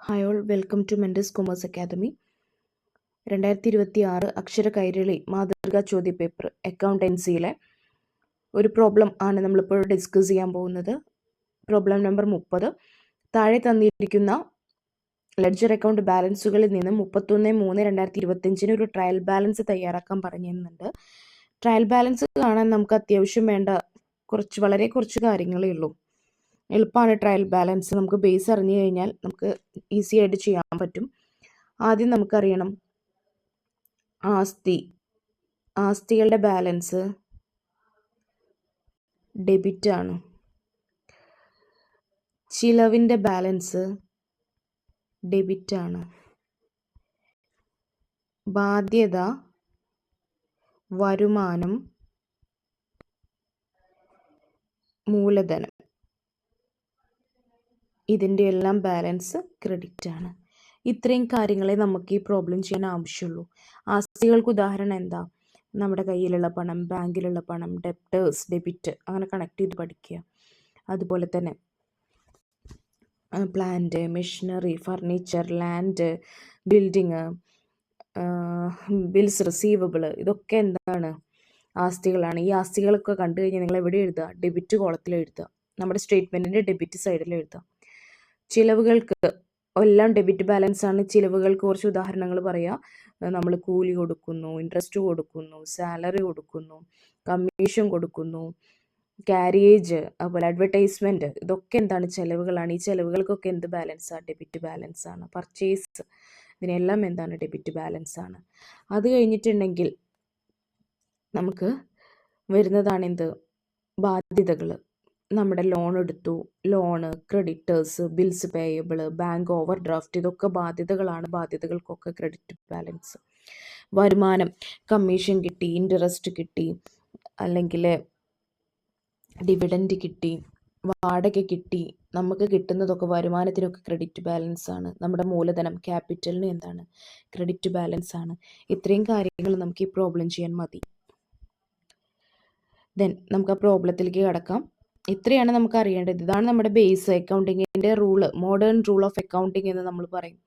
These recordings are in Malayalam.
Hi all, welcome to Mendes commerce academy. 2026 Akshara Kairali മാതൃകാ ചോദ്യപേപ്പർ അക്കൗണ്ടൻസിയിലെ ഒരു പ്രോബ്ലം ആണ് നമ്മളിപ്പോൾ ഡിസ്കസ് ചെയ്യാൻ പോകുന്നത്. Problem number 30. താഴെ തന്നിരിക്കുന്ന ലെഡ്ജർ അക്കൗണ്ട് ബാലൻസുകളിൽ നിന്ന് 31/3/2025 ഒരു ട്രയൽ ബാലൻസ് തയ്യാറാക്കാൻ പറഞ്ഞിരുന്നുണ്ട്. ട്രയൽ ബാലൻസ് കാണാൻ നമുക്ക് അത്യാവശ്യം വേണ്ട വളരെ കുറച്ച് കാര്യങ്ങളേ ഉള്ളൂ. എളുപ്പമാണ് ട്രയൽ ബാലൻസ്. നമുക്ക് ബേസ് അറിഞ്ഞു കഴിഞ്ഞാൽ നമുക്ക് ഈസി ആയിട്ട് ചെയ്യാൻ പറ്റും. ആദ്യം നമുക്കറിയണം ആസ്തികളുടെ ബാലൻസ് ഡെബിറ്റ് ആണ്. ചിലവിൻ്റെ ബാലൻസ് ഡെബിറ്റ് ആണ്. ബാധ്യത, വരുമാനം, മൂലധനം, ഇതിൻ്റെ എല്ലാം ബാലൻസ് ക്രെഡിറ്റ് ആണ്. ഇത്രയും കാര്യങ്ങളെ നമുക്ക് ഈ പ്രോബ്ലം ചെയ്യാൻ ആവശ്യമുള്ളൂ. ആസ്തികൾക്ക് ഉദാഹരണം എന്താ? നമ്മുടെ കയ്യിലുള്ള പണം, ബാങ്കിലുള്ള പണം, ഡെപ്റ്റേഴ്സ്, ഡെബിറ്റ്, അങ്ങനെ കണക്ട് ചെയ്ത് പഠിക്കുക. അതുപോലെ തന്നെ plant, machinery, furniture, land, building, bills receivable, ഇതൊക്കെ എന്താണ്? ആസ്തികളാണ്. ഈ ആസ്തികളൊക്കെ കണ്ടു കഴിഞ്ഞാൽ നിങ്ങൾ എവിടെ എഴുതുക? ഡെബിറ്റ് കോളത്തിൽ എഴുതുക. നമ്മുടെ സ്റ്റേറ്റ്മെൻറ്റിൻ്റെ ഡെബിറ്റ് സൈഡിൽ എഴുതുക. ചിലവുകൾക്ക് എല്ലാം ഡെബിറ്റ് ബാലൻസ് ആണ്. ചിലവുകൾക്ക് കുറച്ച് ഉദാഹരണങ്ങൾ പറയാം. നമ്മൾ കൂലി കൊടുക്കുന്നു, ഇൻട്രസ്റ്റ് കൊടുക്കുന്നു, സാലറി കൊടുക്കുന്നു, കമ്മീഷൻ കൊടുക്കുന്നു, ക്യാരിയേജ്, അതുപോലെ അഡ്വർടൈസ്മെൻറ്റ്, ഇതൊക്കെ എന്താണ്? ചിലവുകളാണ്. ഈ ചിലവുകൾക്കൊക്കെ എന്ത് ബാലൻസാണ്? ഡെബിറ്റ് ബാലൻസ് ആണ്. പർച്ചേസ്, ഇതിനെല്ലാം എന്താണ്? ഡെബിറ്റ് ബാലൻസ് ആണ്. അത് കഴിഞ്ഞിട്ടുണ്ടെങ്കിൽ നമുക്ക് വരുന്നതാണ് എന്ത്? ബാധ്യതകൾ. നമ്മുടെ ലോൺ എടുത്തു, loan, creditors, bills payable, bank over draft, ഇതൊക്കെ ബാധ്യതകളാണ്. ബാധ്യതകൾക്കൊക്കെ ക്രെഡിറ്റ് ബാലൻസ്. വരുമാനം, കമ്മീഷൻ കിട്ടി, ഇൻട്രസ്റ്റ് കിട്ടി, അല്ലെങ്കിൽ ഡിവിഡൻഡ് കിട്ടി, വാടക കിട്ടി, നമുക്ക് കിട്ടുന്നതൊക്കെ വരുമാനത്തിനൊക്കെ ക്രെഡിറ്റ് ബാലൻസ് ആണ്. നമ്മുടെ മൂലധനം, ക്യാപിറ്റലിന് എന്താണ്? ക്രെഡിറ്റ് ബാലൻസ് ആണ്. ഇത്രയും കാര്യങ്ങൾ നമുക്ക് ഈ പ്രോബ്ലം ചെയ്യാൻ മതി. ദെൻ നമുക്ക് ആ പ്രോബ്ലത്തിലേക്ക് കടക്കാം. ഇത്രയാണ് നമുക്ക് അറിയേണ്ടത്. ഇതാണ് നമ്മുടെ ബേസ് അക്കൗണ്ടിങ്ങിൻ്റെ rule, modern rule of accounting എന്ന് നമ്മൾ പറയും.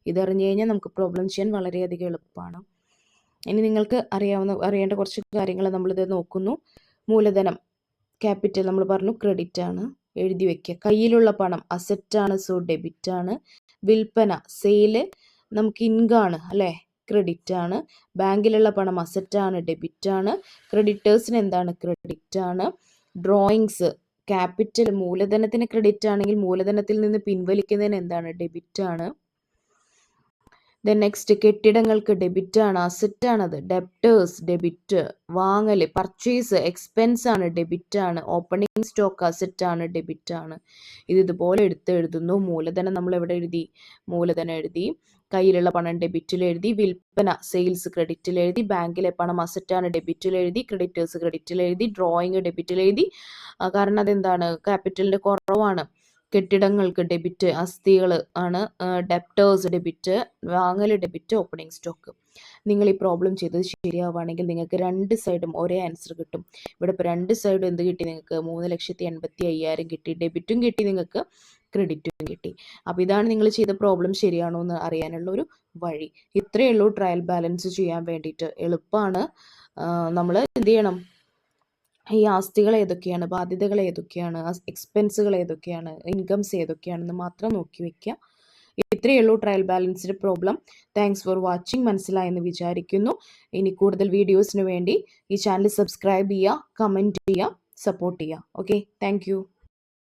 ഇതറിഞ്ഞു കഴിഞ്ഞാൽ നമുക്ക് പ്രോബ്ലം ചെയ്യാൻ വളരെയധികം എളുപ്പമാണ്. ഇനി നിങ്ങൾക്ക് അറിയേണ്ട കുറച്ച് കാര്യങ്ങൾ നമ്മളിത് നോക്കുന്നു. മൂലധനം, ക്യാപിറ്റൽ നമ്മൾ പറഞ്ഞു ക്രെഡിറ്റ് ആണ്, എഴുതി വയ്ക്കുക. കയ്യിലുള്ള പണം അസറ്റാണ്, സോ ഡെബിറ്റ് ആണ്. വിൽപ്പന, സെയില്, നമുക്ക് ഇൻകാണ് അല്ലേ, ക്രെഡിറ്റ് ആണ്. ബാങ്കിലുള്ള പണം അസറ്റാണ്, ഡെബിറ്റ് ആണ്. ക്രെഡിറ്റേഴ്സിന് എന്താണ്? ക്രെഡിറ്റ് ആണ്. ഡ്രോയിങ്സ്, ക്യാപിറ്റൽ, മൂലധനത്തിന് ക്രെഡിറ്റ് ആണെങ്കിൽ മൂലധനത്തിൽ നിന്ന് പിൻവലിക്കുന്നതിന് എന്താണ്? ഡെബിറ്റ് ആണ്. ദെൻ നെക്സ്റ്റ്, കെട്ടിടങ്ങൾക്ക് ഡെബിറ്റ് ആണ്, അസറ്റ് ആണത്. Debtors, debit. വാങ്ങല്, പർച്ചേസ്, എക്സ്പെൻസ് ആണ്, ഡെബിറ്റ് ആണ്. ഓപ്പണിംഗ് സ്റ്റോക്ക് അസറ്റ് ആണ്, ഡെബിറ്റ് ആണ്. ഇതുപോലെ എഴുതുന്നു. മൂലധനം നമ്മൾ എവിടെ എഴുതി? മൂലധനം എഴുതി. കയ്യിലുള്ള പണം ഡെബിറ്റിൽ എഴുതി. വിൽപ്പന, സെയിൽസ് ക്രെഡിറ്റിൽ എഴുതി. ബാങ്കിലെ പണം അസറ്റാണ്, ഡെബിറ്റിൽ എഴുതി. ക്രെഡിറ്റേഴ്സ് ക്രെഡിറ്റിൽ എഴുതി. ഡ്രോയിങ് ഡെബിറ്റിൽ എഴുതി. കാരണം അതെന്താണ്? ക്യാപിറ്റലിൻ്റെ കുറവാണ്. കെട്ടിടങ്ങൾക്ക് ഡെബിറ്റ്, ആസ്തികൾ ആണ്. ഡെപ്റ്റേഴ്സ് ഡെബിറ്റ്, വാങ്ങൽ ഡെബിറ്റ്, ഓപ്പണിംഗ് സ്റ്റോക്ക്. നിങ്ങൾ ഈ പ്രോബ്ലം ചെയ്തത് ശരിയാവുകയാണെങ്കിൽ നിങ്ങൾക്ക് രണ്ട് സൈഡും ഒരേ ആൻസർ കിട്ടും. ഇവിടെ ഇപ്പോൾ രണ്ട് സൈഡും എന്ത് കിട്ടി? നിങ്ങൾക്ക് 3,85,000 കിട്ടി. ഡെബിറ്റും കിട്ടി, നിങ്ങൾക്ക് ക്രെഡിറ്റും കിട്ടി. അപ്പോൾ ഇതാണ് നിങ്ങൾ ചെയ്ത പ്രോബ്ലം ശരിയാണോ എന്ന് അറിയാനുള്ള ഒരു വഴി. ഇത്രയേ ഉള്ളൂ ട്രയൽ ബാലൻസ് ചെയ്യാൻ വേണ്ടിയിട്ട്. എളുപ്പമാണ്. നമ്മൾ എന്ത് ചെയ്യണം? ഈ ആസ്തികൾ ഏതൊക്കെയാണ്, ബാധ്യതകൾ ഏതൊക്കെയാണ്, എക്സ്പെൻസുകൾ ഏതൊക്കെയാണ്, ഇൻകംസ് ഏതൊക്കെയാണെന്ന് മാത്രം നോക്കി വയ്ക്കുക. ഇത്രയേ ഉള്ളൂ ട്രയൽ ബാലൻസിൻ്റെ പ്രോബ്ലം. Thanks for watching. മനസ്സിലായെന്ന് വിചാരിക്കുന്നു. ഇനി കൂടുതൽ വീഡിയോസിന് വേണ്ടി ഈ ചാനൽ സബ്സ്ക്രൈബ് ചെയ്യുക, കമൻറ്റ് ചെയ്യുക, സപ്പോർട്ട് ചെയ്യുക. Okay, thank U.